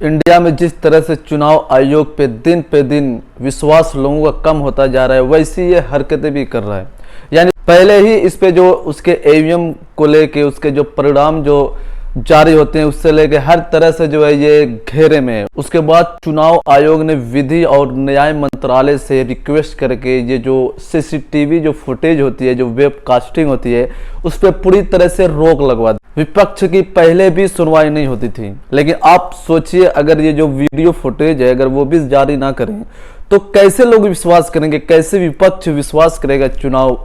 India में जिस तरह से चुनाव आयोग पे दिन विश्वास लोगों का कम होता जा रहा है, वैसी ये हरकतें भी कर रहा है। यानी पहले ही इस पे जो उसके ईवीएम को लेके उसके जो परिणाम जो जारी होते हैं उससे लेके हर तरह से जो है ये घेरे में है। उसके बाद चुनाव आयोग ने विधि और न्याय मंत्रालय से रिक्वेस्ट करके ये जो सीसीटीवी जो फुटेज होती है, जो वेबकास्टिंग होती है, उस पर पूरी तरह से रोक लगवा दी। विपक्ष की पहले भी सुनवाई नहीं होती थी, लेकिन आप सोचिए अगर ये जो वीडियो फुटेज है अगर वो भी जारी ना करें तो कैसे लोग विश्वास करेंगे, कैसे विपक्ष विश्वास करेगा चुनाव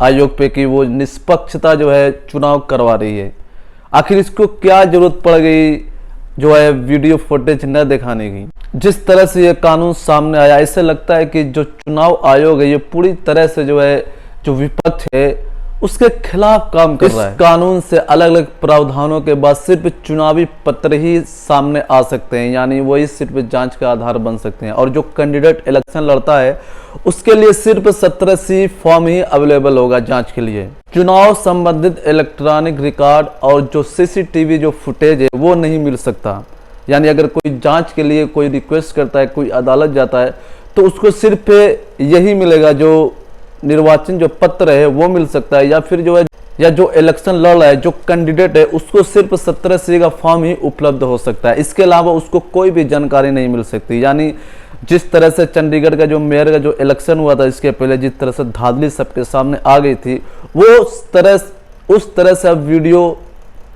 आयोग पे कि वो निष्पक्षता जो है चुनाव करवा रही है। आखिर इसको क्या जरूरत पड़ गई जो है वीडियो फुटेज न दिखाने की। जिस तरह से ये कानून सामने आया, ऐसे लगता है कि जो चुनाव आयोग है ये पूरी तरह से जो है जो विपक्ष है उसके खिलाफ काम कर रहा है। इस कानून से अलग अलग प्रावधानों के बाद सिर्फ चुनावी पत्र ही सामने आ सकते हैं, यानी वही सिर्फ जांच का आधार बन सकते हैं। और जो कैंडिडेट इलेक्शन लड़ता है उसके लिए सिर्फ 17C फॉर्म ही अवेलेबल होगा जांच के लिए। चुनाव संबंधित इलेक्ट्रॉनिक रिकॉर्ड और जो सीसीटीवी जो फुटेज है वो नहीं मिल सकता। यानी अगर कोई जांच के लिए कोई रिक्वेस्ट करता है, कोई अदालत जाता है, तो उसको सिर्फ यही मिलेगा, जो निर्वाचन जो पत्र है वो मिल सकता है, या फिर जो है या जो इलेक्शन लड़ रहा है जो कैंडिडेट है उसको सिर्फ 17C का फॉर्म ही उपलब्ध हो सकता है। इसके अलावा उसको कोई भी जानकारी नहीं मिल सकती। यानी जिस तरह से चंडीगढ़ का जो मेयर का जो इलेक्शन हुआ था इसके पहले, जिस तरह से धांधली सबके सामने आ गई थी, वो उस तरह से अब वीडियो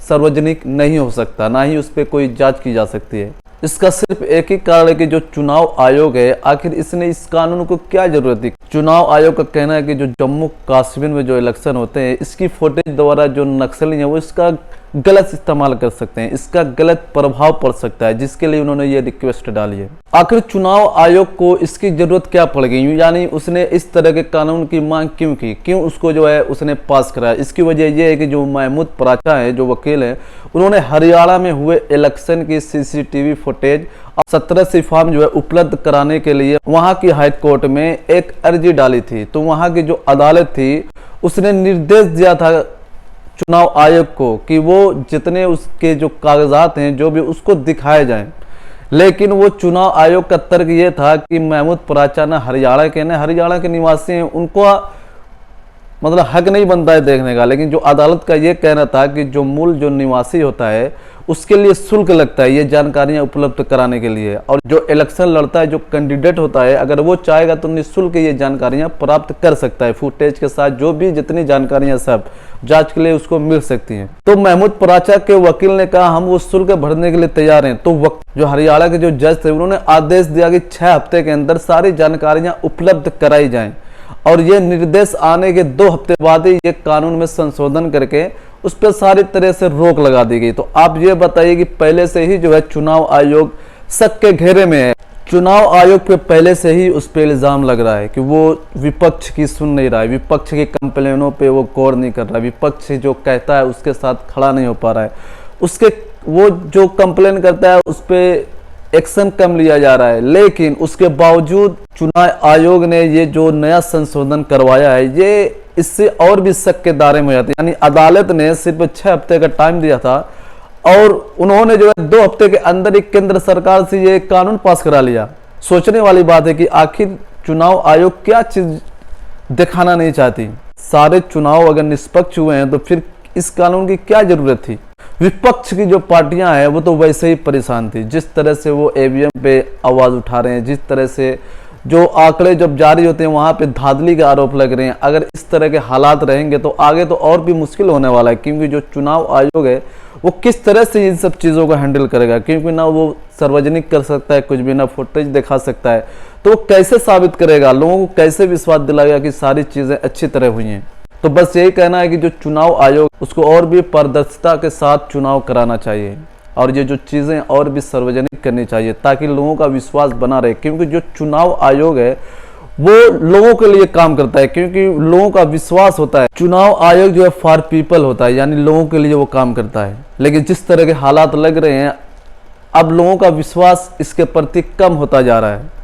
सार्वजनिक नहीं हो सकता, ना ही उस पर कोई जांच की जा सकती है। इसका सिर्फ एक ही कारण है कि जो चुनाव आयोग है आखिर इसने इस कानून को क्या जरूरत थी। चुनाव आयोग का कहना है कि जो जम्मू कश्मीर में जो इलेक्शन होते हैं इसकी फुटेज द्वारा जो नक्सली है वो इसका गलत इस्तेमाल कर सकते हैं, इसका गलत प्रभाव पड़ सकता है, जिसके लिए उन्होंने ये रिक्वेस्ट डाली है। आखिर चुनाव आयोग को इसकी जरूरत क्या पड़ गई, यानी उसने इस तरह के कानून की मांग क्यों की, क्यों उसको जो है उसने पास कराया। इसकी वजह यह है कि जो महमूद पराचा है जो वकील है, उन्होंने हरियाणा में हुए इलेक्शन की सीसीटीवी फुटेज और 17C फॉर्म जो है उपलब्ध कराने के लिए वहां की हाई कोर्ट में एक अर्जी डाली थी। तो वहां की जो अदालत थी उसने निर्देश दिया था चुनाव आयोग को कि वो जितने उसके जो कागजात हैं जो भी उसको दिखाए जाएं। लेकिन वो चुनाव आयोग का तर्क ये था कि महमूद पराचा ना हरियाणा के निवासी हैं, उनको मतलब हक नहीं बनता है देखने का। लेकिन जो अदालत का ये कहना था कि जो मूल जो निवासी होता है उसके लिए शुल्क लगता है ये जानकारियां उपलब्ध कराने के लिए, और जो इलेक्शन लड़ता है जो कैंडिडेट होता है अगर वो चाहेगा तो निःशुल्क ये जानकारियां प्राप्त कर सकता है। फुटेज के साथ जो भी जितनी जानकारियां सब जांच के लिए उसको मिल सकती हैं। तो महमूद पराचा के वकील ने कहा हम वो शुल्क भरने के लिए तैयार हैं। तो जो हरियाणा के जो जज थे उन्होंने आदेश दिया कि 6 हफ्ते के अंदर सारी जानकारियां उपलब्ध कराई जाएं, और ये निर्देश आने के 2 हफ्ते बाद ही ये कानून में संशोधन करके उस पर सारी तरह से रोक लगा दी गई। तो आप ये बताइए कि पहले से ही जो है चुनाव आयोग शक के घेरे में है। चुनाव आयोग पे पहले से ही उस पर इल्जाम लग रहा है कि वो विपक्ष की सुन नहीं रहा है, विपक्ष की कंप्लेनों पे वो गौर नहीं कर रहा है, विपक्ष जो कहता है उसके साथ खड़ा नहीं हो पा रहा है, उसके वो जो कंप्लेन करता है उस पर एक्शन कम लिया जा रहा है। लेकिन उसके बावजूद चुनाव आयोग ने ये जो नया संशोधन करवाया है ये इससे और भी शक के दायरे में हो जाती है। यानी अदालत ने सिर्फ 6 हफ्ते का टाइम दिया था और उन्होंने जो है 2 हफ्ते के अंदर ही केंद्र सरकार से ये कानून पास करा लिया। सोचने वाली बात है कि आखिर चुनाव आयोग क्या चीज दिखाना नहीं चाहती। सारे चुनाव अगर निष्पक्ष हुए हैं तो फिर इस कानून की क्या जरूरत थी। विपक्ष की जो पार्टियां हैं वो तो वैसे ही परेशान थी, जिस तरह से वो ईवीएम पे आवाज उठा रहे हैं, जिस तरह से जो आंकड़े जब जारी होते हैं वहां पे धांधली के आरोप लग रहे हैं। अगर इस तरह के हालात रहेंगे तो आगे तो और भी मुश्किल होने वाला है, क्योंकि जो चुनाव आयोग है वो किस तरह से इन सब चीज़ों को हैंडल करेगा, क्योंकि ना वो सार्वजनिक कर सकता है कुछ भी, ना फुटेज दिखा सकता है। तो वो कैसे साबित करेगा, लोगों को कैसे विश्वास दिलाएगा कि सारी चीज़ें अच्छी तरह हुई हैं। तो बस यही कहना है कि जो चुनाव आयोग उसको और भी पारदर्शिता के साथ चुनाव कराना चाहिए, और ये जो चीज़ें और भी सार्वजनिक करनी चाहिए ताकि लोगों का विश्वास बना रहे। क्योंकि जो चुनाव आयोग है वो लोगों के लिए काम करता है, क्योंकि लोगों का विश्वास होता है। चुनाव आयोग जो है फॉर पीपल होता है, यानी लोगों के लिए वो काम करता है। लेकिन जिस तरह के हालात लग रहे हैं अब लोगों का विश्वास इसके प्रति कम होता जा रहा है।